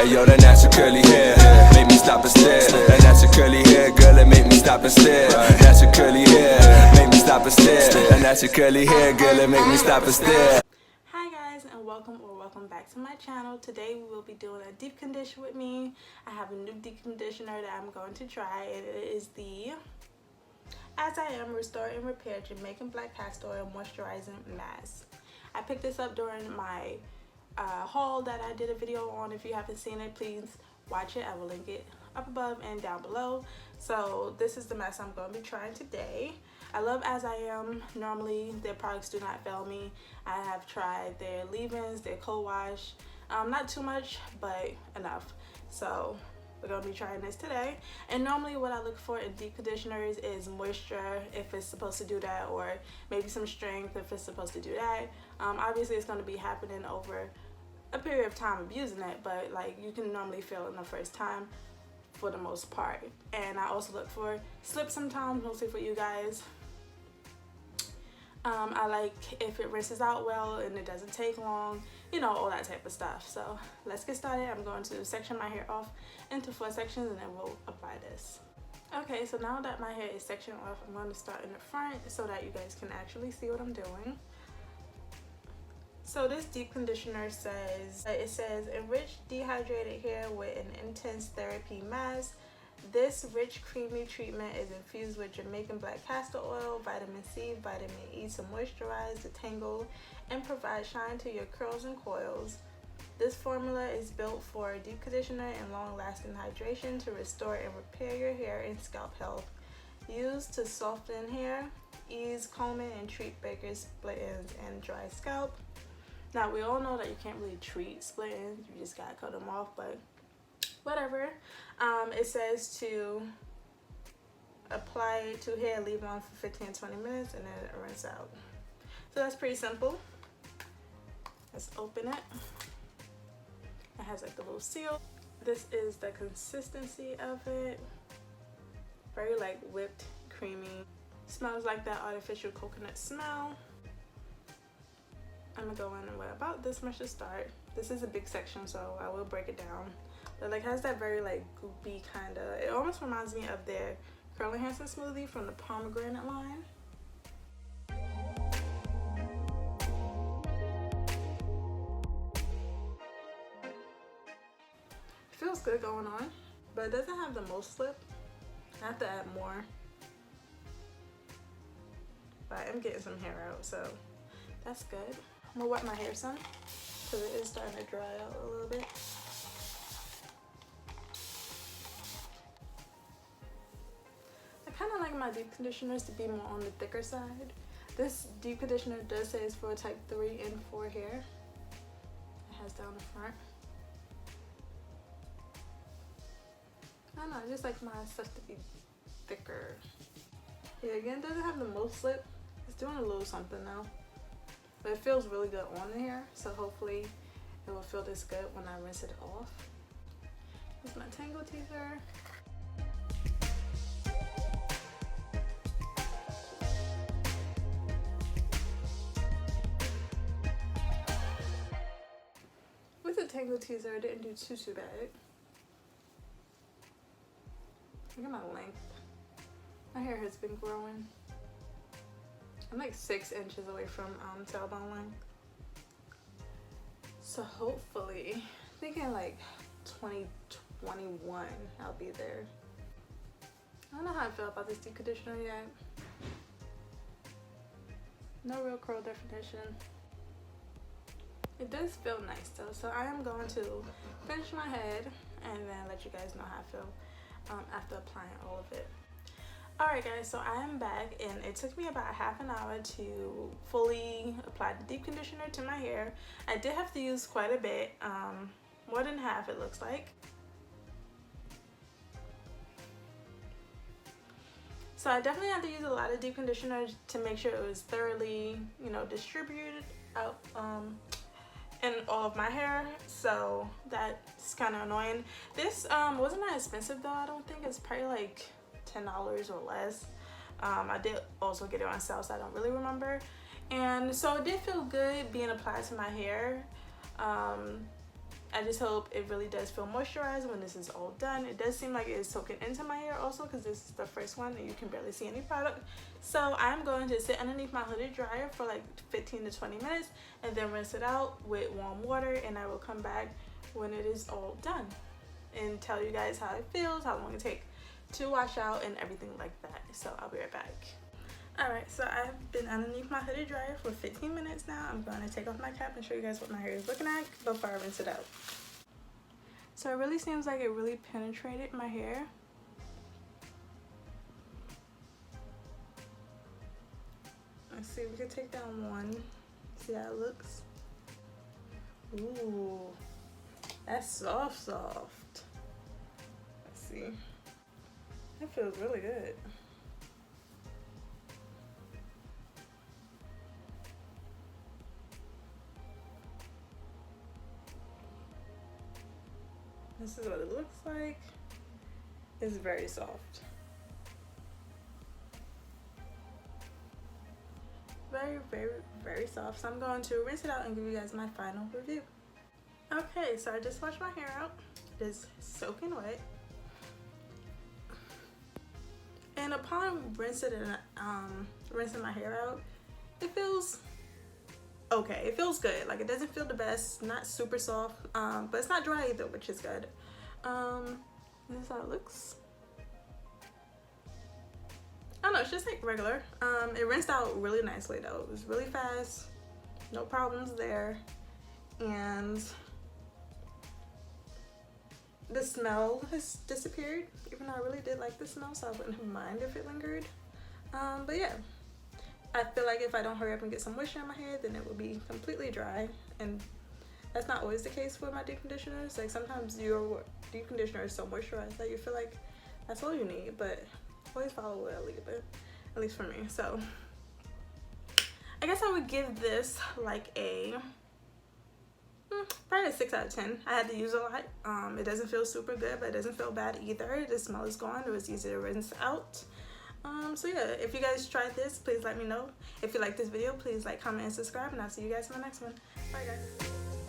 Hey yo, that natural curly hair make me stop and stare. That natural curly hair, girl, it make me stop and stare. Natural curly hair make me stop and stare. That natural curly hair, girl, it make me stop and stare. Hi guys, and welcome back to my channel. Today we will be doing a deep condition with me. I have a new deep conditioner that I'm going to try, and it is the As I Am Restore and Repair Jamaican Black Castor Oil Moisturizing Mask. I picked this up during my haul that I did a video on. If you haven't seen it, please watch it. I will link it up above and down below. So this is the mask I'm going to be trying today. I love As I Am. Normally their products do not fail me. I have tried their leave-ins, their co-wash, not too much but enough. So we're going to be trying this today. And normally what I look for in deep conditioners is moisture, if it's supposed to do that, or maybe some strength if it's supposed to do that. Obviously it's going to be happening over a period of time of using it, but like you can normally feel it in the first time for the most part. And I also look for slip sometimes, mostly for you guys. I like if it rinses out well and it doesn't take long, you know, all that type of stuff. So let's get started. I'm going to section my hair off into 4 sections and then we'll apply this. Okay, so now that my hair is sectioned off, I'm going to start in the front so that you guys can actually see what I'm doing. So this deep conditioner says, enrich dehydrated hair with an intense therapy mask. This rich creamy treatment is infused with Jamaican black castor oil, vitamin C, vitamin E to moisturize, detangle, and provide shine to your curls and coils. This formula is built for deep conditioner and long-lasting hydration to restore and repair your hair and scalp health. Used to soften hair, ease combing, and treat breakers, split ends, and dry scalp. Now we all know that you can't really treat split ends, you just gotta cut them off, but whatever. It says to apply it to hair, leave on for 15-20 minutes, and then rinse out. So that's pretty simple. Let's open it. It has like the little seal. This is the consistency of it. Very like whipped, creamy. Smells like that artificial coconut smell. I'm gonna go in with about this much to start. This is a big section, so I will break it down. But like has that very like goopy kind of, it almost reminds me of their curl enhancing smoothie from the pomegranate line. It feels good going on, but it doesn't have the most slip. I have to add more, but I'm getting some hair out, so that's good. I'm gonna wet my hair some because it is starting to dry out a little bit. I kind of like my deep conditioners to be more on the thicker side. This deep conditioner does say it's for type 3 and 4 hair. It has down the front. I don't know, I just like my stuff to be thicker. Yeah, again, it doesn't have the most slip. It's doing a little something now. But it feels really good on the hair, so hopefully it will feel this good when I rinse it off. Here's my tangle teaser. With the tangle teaser, I didn't do too bad. Look at my length. My hair has been growing. I'm like 6 inches away from tailbone length. So hopefully, thinking like 2021, I'll be there. I don't know how I feel about this deep conditioner yet. No real curl definition. It does feel nice though, so I am going to finish my head and then let you guys know how I feel after applying all of it. Alright guys, so I am back and it took me about half an hour to fully apply the deep conditioner to my hair. I did have to use quite a bit, more than half it looks like. So I definitely had to use a lot of deep conditioner to make sure it was thoroughly, you know, distributed out in all of my hair. So that's kind of annoying. This wasn't that expensive though, I don't think. It's probably like $10 or less. I did also get it on sale, so I don't really remember. And so it did feel good being applied to my hair. I just hope it really does feel moisturized when this is all done. It does seem like it is soaking into my hair also, because this is the first one and you can barely see any product. So I'm going to sit underneath my hooded dryer for like 15 to 20 minutes and then rinse it out with warm water, and I will come back when it is all done and tell you guys how it feels, how long it takes to wash out and everything like that. So I'll be right back. Alright, so I've been underneath my hooded dryer for 15 minutes now. I'm going to take off my cap and show you guys what my hair is looking like before I rinse it out. So it really seems like it really penetrated my hair. Let's see, we can take down one. See how it looks? Ooh, that's soft. Let's see. That feels really good. This is what it looks like. It's very soft. Very soft. So I'm going to rinse it out and give you guys my final review. Okay, so I just washed my hair out. It is soaking wet. And upon rinsing my hair out, it feels okay. It feels good. Like, it doesn't feel the best, not super soft, but it's not dry either, which is good. This is how it looks. I don't know, it's just like regular. It rinsed out really nicely though. It was really fast, no problems there, and the smell has disappeared, even though I really did like the smell, so I wouldn't mind if it lingered. But yeah, I feel like if I don't hurry up and get some moisture in my hair, then it will be completely dry, and that's not always the case with my deep conditioners. Like, sometimes your deep conditioner is so moisturized that you feel like that's all you need, but always follow where I leave it, at least for me. So I guess I would give this like a probably a 6 out of 10. I had to use a lot. It doesn't feel super good, but it doesn't feel bad either. The smell is gone. It was easy to rinse out. So yeah, if you guys tried this, please let me know. If you like this video, please like, comment, and subscribe, and I'll see you guys in the next one. Bye guys.